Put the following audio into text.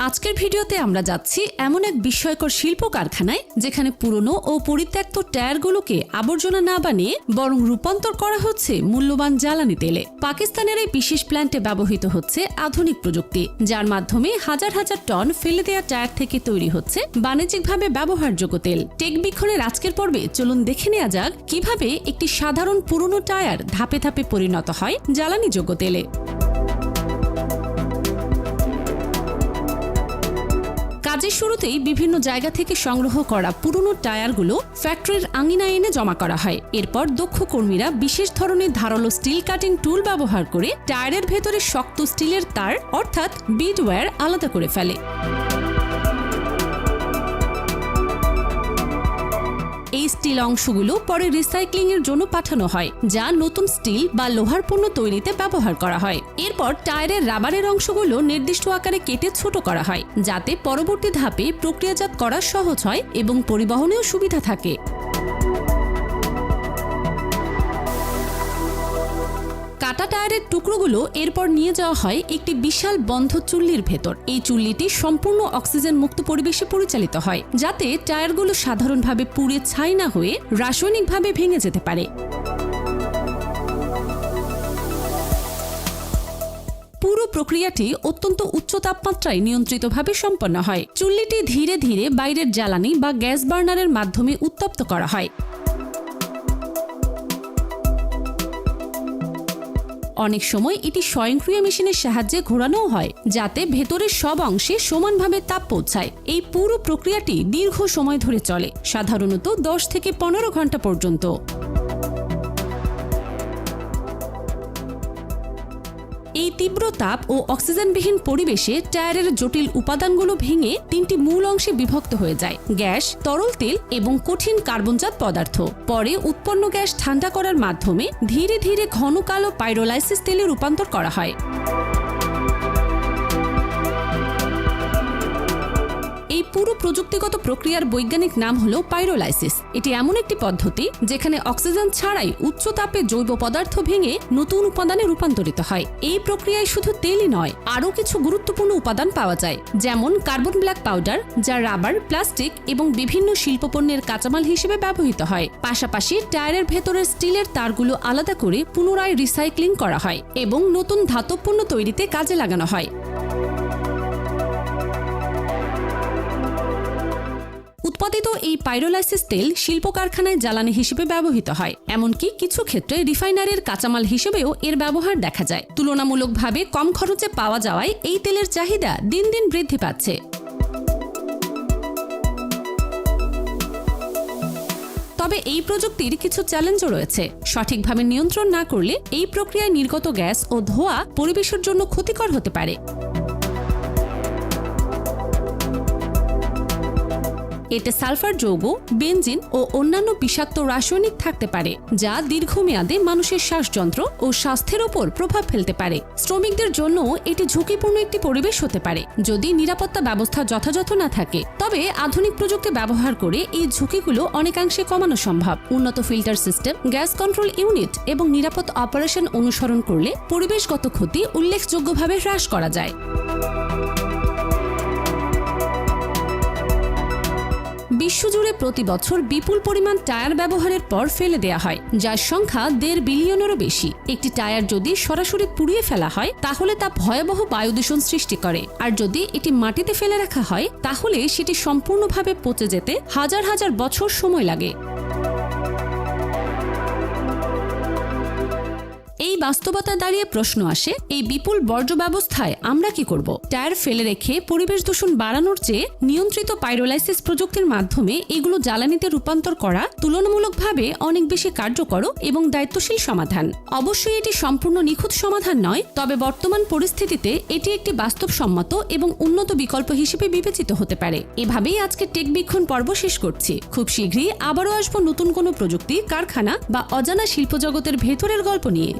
আজকের ভিডিওতে আমরা যাচ্ছি এমন এক বিস্ময়কর শিল্প কারখানায় যেখানে পুরনো ও পরিত্যক্ত টায়ারগুলোকে আবর্জনা না বানিয়ে বরং রূপান্তর করা হচ্ছে মূল্যবান জ্বালানি তেলে। পাকিস্তানের এই বিশেষ প্ল্যান্টে ব্যবহৃত হচ্ছে আধুনিক প্রযুক্তি, যার মাধ্যমে হাজার হাজার টন ফেলে দেওয়া টায়ার থেকে তৈরি হচ্ছে বাণিজ্যিকভাবে ব্যবহারযোগ্য তেল। টেকবীক্ষণের আজকের পর্বে চলুন দেখে নেওয়া যাক কিভাবে একটি সাধারণ পুরনো টায়ার ধাপে ধাপে পরিণত হয় জ্বালানিযোগ্য তেলে। কাজের শুরুতেই বিভিন্ন জায়গা থেকে সংগ্রহ করা পুরনো টায়ারগুলো ফ্যাক্টরির আঙিনায় এনে জমা করা হয়। এরপর দক্ষ কর্মীরা বিশেষ ধরনের ধারালো স্টিল কাটিং টুল ব্যবহার করে টায়ারের ভেতরে শক্ত স্টিলের তার অর্থাৎ বিড ওয়্যার আলাদা করে ফেলে। এই স্টিল অংশগুলো পরে রিসাইক্লিং এর জন্য পাঠানো হয়, যা নতুন স্টিল বা লোহার পণ্য তৈরিতে ব্যবহার করা হয়। এরপর টায়ারের রাবারের অংশগুলো নির্দিষ্ট আকারে কেটে ছোট করা হয়, যাতে পরবর্তী ধাপে প্রক্রিয়াজাত করা সহজ হয় এবং পরিবহনেও সুবিধা থাকে। কাটা টায়ারের টুকরোগুলো এরপর নিয়ে যাওয়া হয় একটি বিশাল বন্ধ চুল্লির ভেতর। এই চুল্লিটি সম্পূর্ণ অক্সিজেন মুক্ত পরিবেশে পরিচালিত হয়, যাতে টায়ারগুলো সাধারণভাবে পুড়ে ছাই না হয়ে রাসায়নিকভাবে ভেঙে যেতে পারে। পুরো প্রক্রিয়াটি অত্যন্ত উচ্চ তাপমাত্রায় নিয়ন্ত্রিতভাবে সম্পন্ন হয়। চুল্লিটি ধীরে ধীরে বাইরের জ্বালানি বা গ্যাস বার্নারের মাধ্যমে উত্তপ্ত করা হয়। অনেক সময় এটি স্বয়ংক্রিয় মেশিনের সাহায্যে ঘোরানোও হয়, যাতে ভেতরের সব অংশে সমানভাবে তাপ পৌঁছায়। এই পুরো প্রক্রিয়াটি দীর্ঘ সময় ধরে চলে, সাধারণত 10 থেকে 15 ঘন্টা পর্যন্ত। এই তীব্র তাপ ও অক্সিজেনবিহীন পরিবেশে টায়ারের জটিল উপাদানগুলো ভেঙে 3টি মূল অংশে বিভক্ত হয়ে যায়: গ্যাস, তরল তেল এবং কঠিন কার্বনজাত পদার্থ। পরে উৎপন্ন গ্যাস ঠান্ডা করার মাধ্যমে ধীরে ধীরে ঘন কালো পাইরোলাইসিস তেলে রূপান্তর করা হয়। এই পুরো প্রযুক্তিগত প্রক্রিয়ার বৈজ্ঞানিক নাম হলো পাইরোলাইসিস। এটি এমন একটি পদ্ধতি যেখানে অক্সিজেন ছাড়াই উচ্চ তাপে জৈব পদার্থ ভেঙে নতুন উপাদানে রূপান্তরিত হয়। এই প্রক্রিয়ায় শুধু তেলই নয়, আরও কিছু গুরুত্বপূর্ণ উপাদান পাওয়া যায়, যেমন কার্বন ব্ল্যাক পাউডার, যা রাবার, প্লাস্টিক এবং বিভিন্ন শিল্পপণ্যের কাঁচামাল হিসেবে ব্যবহৃত হয়। পাশাপাশি টায়ারের ভেতরের স্টিলের তারগুলো আলাদা করে পুনরায় রিসাইক্লিং করা হয় এবং নতুন ধাতব পণ্য তৈরিতে কাজে লাগানো হয়। উৎপাদিত এই পাইরোলাইসিস তেল শিল্প কারখানায় জ্বালানি হিসেবে ব্যবহৃত হয়। এমনকি কিছু ক্ষেত্রে রিফাইনারির কাঁচামাল হিসেবেও এর ব্যবহার দেখা যায়। তুলনামূলকভাবে কম খরচে পাওয়া যাওয়ায় এই তেলের চাহিদা দিন দিন বৃদ্ধি পাচ্ছে। তবে এই প্রযুক্তির কিছু চ্যালেঞ্জও রয়েছে। সঠিকভাবে নিয়ন্ত্রণ না করলে এই প্রক্রিয়ায় নির্গত গ্যাস ও ধোঁয়া পরিবেশের জন্য ক্ষতিকর হতে পারে। এতে সালফার যৌগ, বেনজিন ও অন্যান্য বিষাক্ত রাসায়নিক থাকতে পারে, যা দীর্ঘমেয়াদে মানুষের শ্বাসযন্ত্র ও স্বাস্থ্যের ওপর প্রভাব ফেলতে পারে। শ্রমিকদের জন্য এটি ঝুঁকিপূর্ণ একটি পরিবেশ হতে পারে যদি নিরাপত্তা ব্যবস্থা যথাযথ না থাকে। তবে আধুনিক প্রযুক্তি ব্যবহার করে এই ঝুঁকিগুলো অনেকাংশে কমানো সম্ভব। উন্নত filter system, gas control unit এবং নিরাপদ অপারেশন অনুসরণ করলে পরিবেশগত ক্ষতি উল্লেখযোগ্যভাবে হ্রাস করা যায়। বিশ্বজুড়ে প্রতি বছর বিপুল পরিমাণ টায়ার ব্যবহারের পর ফেলে দেয়া হয়, যার সংখ্যা 1.5 বিলিয়নেরও বেশি। একটি টায়ার যদি সরাসরি পুড়িয়ে ফেলা হয় তাহলে তা ভয়াবহ বায়ু দূষণ সৃষ্টি করে, আর যদি এটি মাটিতে ফেলে রাখা হয় তাহলে সেটি সম্পূর্ণভাবে পচে যেতে হাজার হাজার বছর সময় লাগে। এই বাস্তবতা দাঁড়িয়ে প্রশ্ন আসে, এই বিপুল বর্জ্য ব্যবস্থায় আমরা কি করব? টায়ার ফেলে রেখে পরিবেশ দূষণ বাড়ানোর চেয়ে নিয়ন্ত্রিত পাইরোলাইসিস প্রযুক্তির মাধ্যমে এগুলো জ্বালানিতে রূপান্তর করা তুলনামূলকভাবে অনেক বেশি কার্যকর এবং দায়িত্বশীল সমাধান। অবশ্যই এটি সম্পূর্ণ নিখুঁত সমাধান নয়, তবে বর্তমান পরিস্থিতিতে এটি একটি বাস্তবসম্মত এবং উন্নত বিকল্প হিসেবে বিবেচিত হতে পারে। এভাবেই আজকে টেকবীক্ষণ পর্ব শেষ করছি। খুব শীঘ্রই আবারও আসবো নতুন কোনো প্রযুক্তি, কারখানা বা অজানা শিল্পজগতের ভেতরের গল্প নিয়ে।